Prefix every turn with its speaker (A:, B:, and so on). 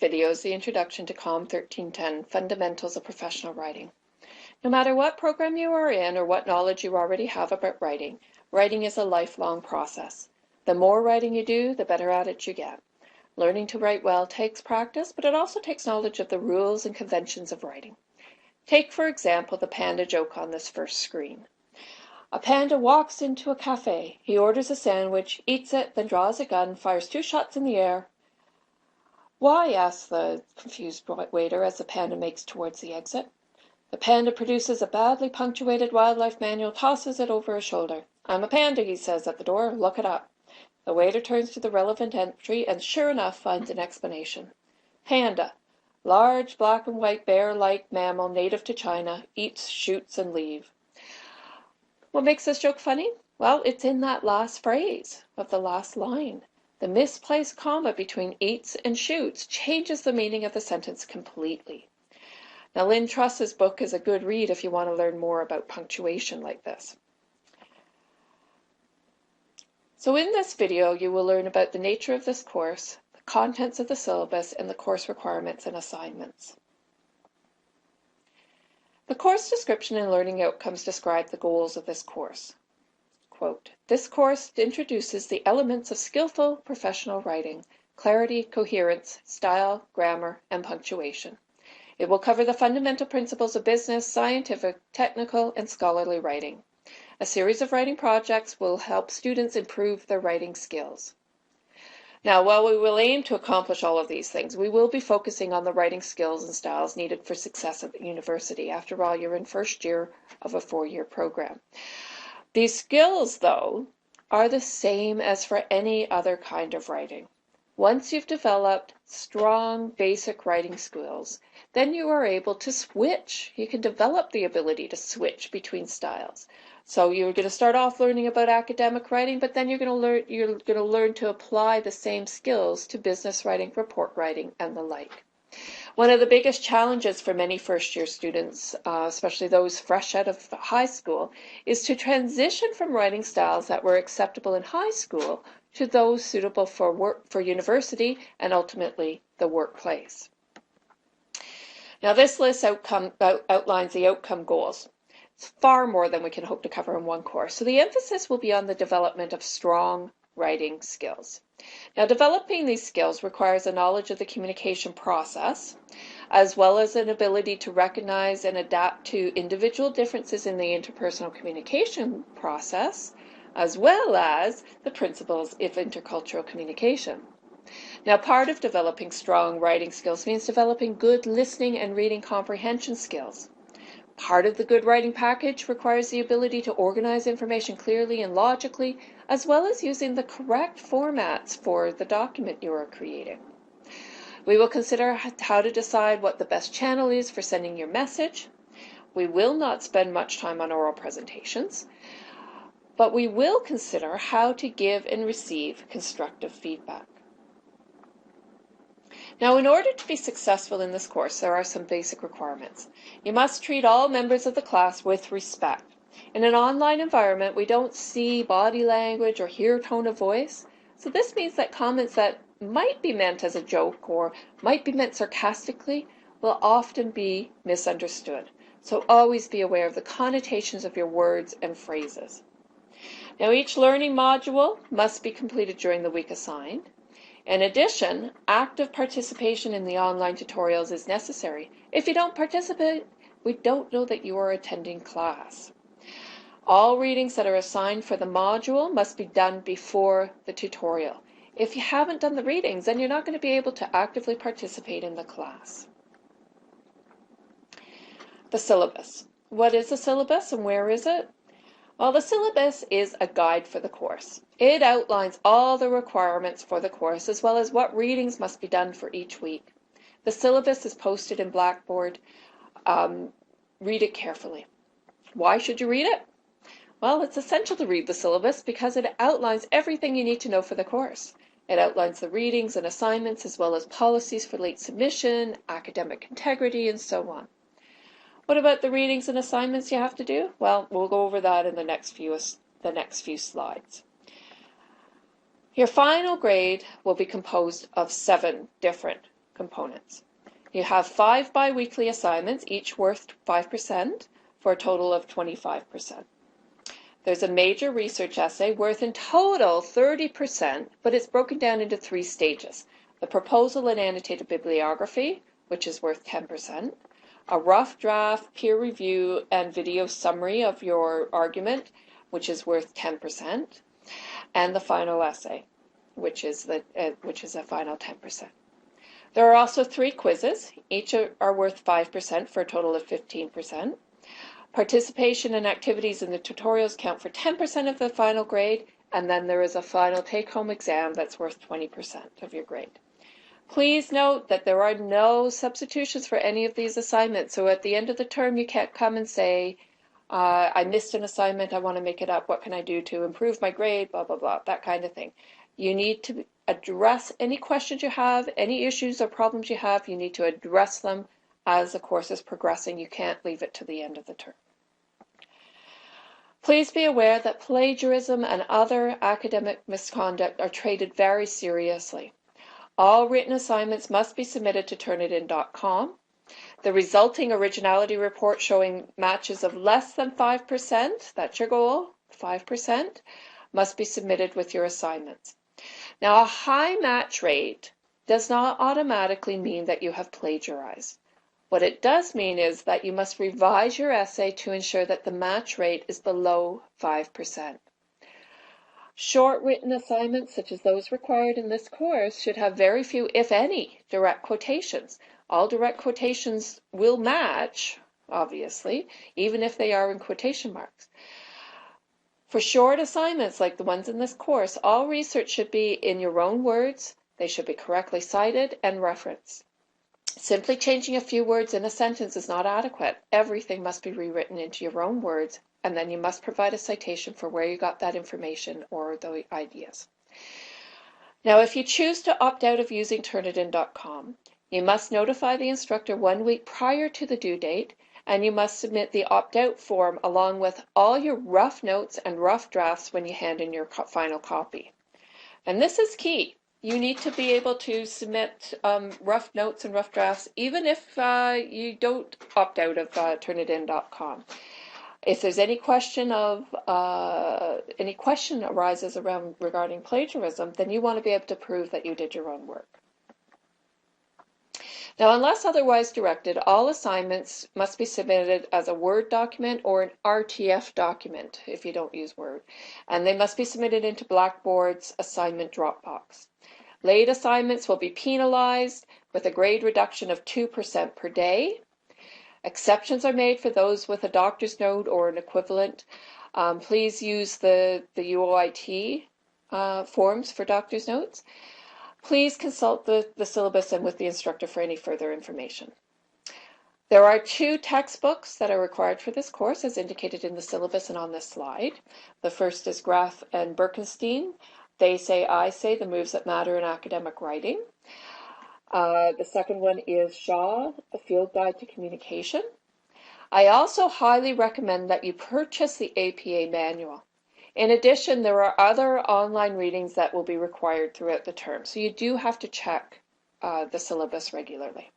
A: video is the introduction to COM 1310, Fundamentals of Professional Writing. No matter what program you are in or what knowledge you already have about writing, writing is a lifelong process. The more writing you do, the better at it you get. Learning to write well takes practice, but it also takes knowledge of the rules and conventions of writing. Take, for example, the panda joke on this first screen. A panda walks into a cafe. He orders a sandwich, eats it, then draws a gun, fires 2 shots in the air. "Why?" asks the confused waiter as the panda makes towards the exit. The panda produces a badly punctuated wildlife manual, tosses it over his shoulder. "I'm a panda," he says at the door. "Look it up." The waiter turns to the relevant entry and sure enough finds an explanation. Panda, large black and white bear-like mammal native to China, eats shoots and leaves. What makes this joke funny? Well, it's in that last phrase of the last line. The misplaced comma between eats and shoots changes the meaning of the sentence completely. Now, Lynn Truss's book is a good read if you want to learn more about punctuation like this. So in this video, you will learn about the nature of this course, the contents of the syllabus, and the course requirements and assignments. The course description and learning outcomes describe the goals of this course. Quote, "This course introduces the elements of skillful professional writing, clarity, coherence, style, grammar, and punctuation. It will cover the fundamental principles of business, scientific, technical, and scholarly writing. A series of writing projects will help students improve their writing skills." Now, while we will aim to accomplish all of these things, we will be focusing on the writing skills and styles needed for success at the university. After all, you're in first year of a 4-year program. These skills, though, are the same as for any other kind of writing. Once you've developed strong basic writing skills, then you are able to switch. You can develop the ability to switch between styles. So you're going to start off learning about academic writing, but then you're going to learn to apply the same skills to business writing, report writing, and the like. One of the biggest challenges for many first-year students, especially those fresh out of high school, is to transition from writing styles that were acceptable in high school to those suitable for university and ultimately the workplace. Now, this list outlines the outcome goals. It's far more than we can hope to cover in one course. So the emphasis will be on the development of strong writing skills. Now, developing these skills requires a knowledge of the communication process, as well as an ability to recognize and adapt to individual differences in the interpersonal communication process, as well as the principles of intercultural communication. Now, part of developing strong writing skills means developing good listening and reading comprehension skills. Part of the good writing package requires the ability to organize information clearly and logically, as well as using the correct formats for the document you are creating. We will consider how to decide what the best channel is for sending your message. We will not spend much time on oral presentations, but we will consider how to give and receive constructive feedback. Now, in order to be successful in this course, there are some basic requirements. You must treat all members of the class with respect. In an online environment, we don't see body language or hear tone of voice, so this means that comments that might be meant as a joke or might be meant sarcastically will often be misunderstood. So always be aware of the connotations of your words and phrases. Now, each learning module must be completed during the week assigned. In addition, active participation in the online tutorials is necessary. If you don't participate, we don't know that you are attending class. All readings that are assigned for the module must be done before the tutorial. If you haven't done the readings, then you're not going to be able to actively participate in the class. The syllabus. What is the syllabus and where is it? Well, the syllabus is a guide for the course. It outlines all the requirements for the course, as well as what readings must be done for each week. The syllabus is posted in Blackboard. Read it carefully. Why should you read it? Well, it's essential to read the syllabus because it outlines everything you need to know for the course. It outlines the readings and assignments, as well as policies for late submission, academic integrity, and so on. What about the readings and assignments you have to do? Well, we'll go over that in the next few slides. Your final grade will be composed of 7 different components. You have 5 biweekly assignments, each worth 5%, for a total of 25%. There's a major research essay worth in total 30%, but it's broken down into 3 stages. The proposal and annotated bibliography, which is worth 10%, a rough draft, peer review, and video summary of your argument, which is worth 10%, and the final essay, which is a final 10%. There are also 3 quizzes. Each are worth 5% for a total of 15%. Participation and activities in the tutorials count for 10% of the final grade, and then there is a final take-home exam that's worth 20% of your grade. Please note that there are no substitutions for any of these assignments, so at the end of the term you can't come and say, I missed an assignment, I want to make it up, what can I do to improve my grade, blah, blah, blah, that kind of thing. You need to address any questions you have, any issues or problems you have, you need to address them as the course is progressing. You can't leave it to the end of the term. Please be aware that plagiarism and other academic misconduct are treated very seriously. All written assignments must be submitted to Turnitin.com. The resulting originality report showing matches of less than 5%, that's your goal, 5%, must be submitted with your assignments. Now, a high match rate does not automatically mean that you have plagiarized. What it does mean is that you must revise your essay to ensure that the match rate is below 5%. Short written assignments, such as those required in this course, should have very few, if any, direct quotations. All direct quotations will match, obviously, even if they are in quotation marks. For short assignments like the ones in this course, all research should be in your own words, they should be correctly cited and referenced. Simply changing a few words in a sentence is not adequate. Everything must be rewritten into your own words, and then you must provide a citation for where you got that information or the ideas. Now, if you choose to opt out of using Turnitin.com, you must notify the instructor 1 week prior to the due date, and you must submit the opt-out form along with all your rough notes and rough drafts when you hand in your final copy. And this is key. You need to be able to submit rough notes and rough drafts even if you don't opt out of Turnitin.com. If there's any question arises regarding plagiarism, then you want to be able to prove that you did your own work. Now, unless otherwise directed, all assignments must be submitted as a Word document or an RTF document if you don't use Word, and they must be submitted into Blackboard's assignment Dropbox. Late assignments will be penalized with a grade reduction of 2% per day. Exceptions are made for those with a doctor's note or an equivalent. Please use the UOIT forms for doctor's notes. Please consult the syllabus and with the instructor for any further information. There are 2 textbooks that are required for this course as indicated in the syllabus and on this slide. The first is Graf and Birkenstein, They Say, I Say, The Moves That Matter in Academic Writing. The second one is Shaw, A Field Guide to Communication. I also highly recommend that you purchase the APA manual. In addition, there are other online readings that will be required throughout the term, so you do have to check the syllabus regularly.